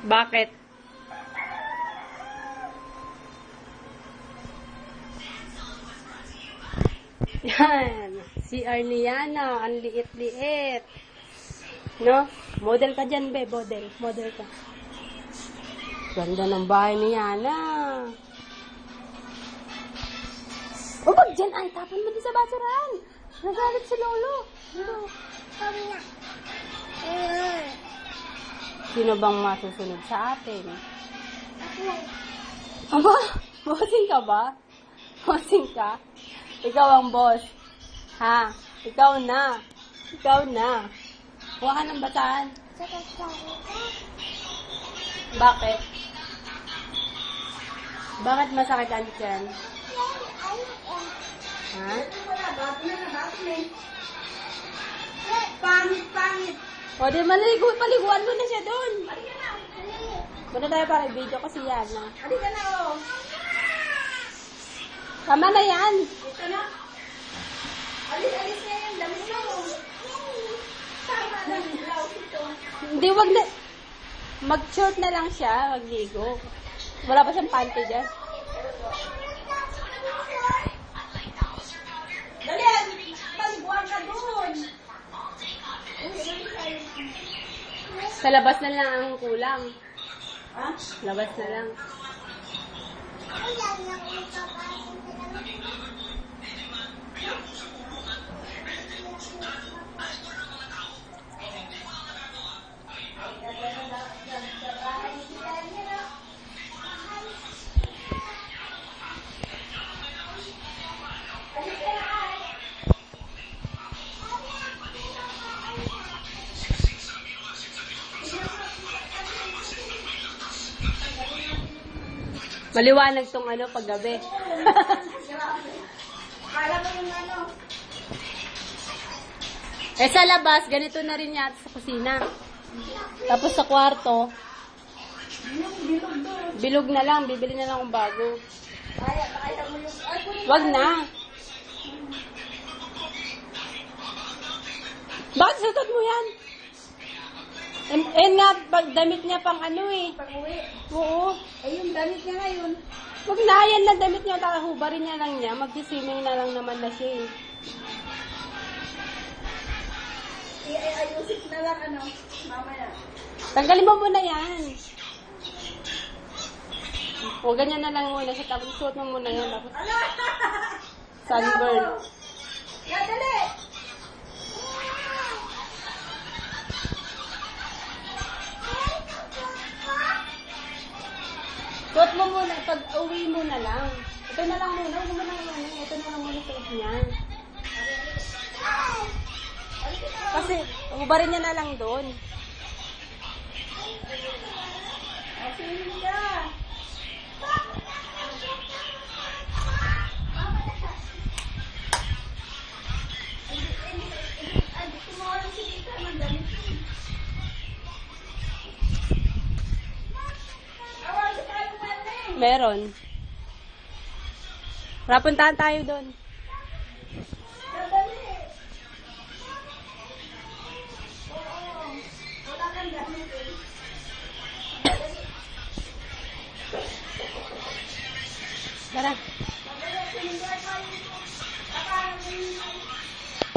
Bakit? Yan. Si Arliana. Ang liit-liit. No? Model ka dyan, be. Model. Model ka. Ganda ng bahay ni Yana. O, wag dyan. Ay, tapon mo din sa basurahan. Nagalit si Lolo. Dito. Sino bang masusunod sa atin? Aba, bossing ka ba? Bossing ka? Ikaw ang boss. Ha? Ikaw na. Ikaw na. Huwag ka ng bataan. Bakit? Bakit masakit ang tiyan? Ha? Pangit. O, di maligo. Paliguan mo na siya doon. Muna tayo para video kasi yan. Halika na, oh. Tama na yan. Ito na. Alis na yan. Dami na, oh. Tama na. Blouse ito. Hindi, wag na. Mag-short na lang siya. Magligo. Wala pa siyang panty dyan. Dali, paliguan ka doon. Sa labas na lang ang kulang. Ha? Labas na lang. Maliwanag tong ano paggabi. Kala mo yung ano. Eh sa labas, ganito na rin yata sa kusina. Tapos sa kwarto, bilog na lang, bibili na lang ng bago. Kaya mo yung... Ay, kunin Wag na. Bakit sutot mo yan? Eh nga, damit niya pang ano eh. pag-uwi. Oo. Ay, yung damit niya ngayon. Wag na, yan na damit niya, hubarin niya lang niya. Mag-swimming na lang naman na siya eh. Ayusin na lang, ano. Mamaya. Tanggalin mo muna yan. O, ganyan na lang muna siya. Tapos suot mo muna yan. Tapos Ano? sunburn. Yan, dali. Suot mo muna. Pag uwi mo na lang. Ito na lang muna. Huwag mo na lang. Ito na lang muna suot niya. Kasi, hubarin niya na lang doon. Sinin ka. Meron. Rapuntahan tayo doon.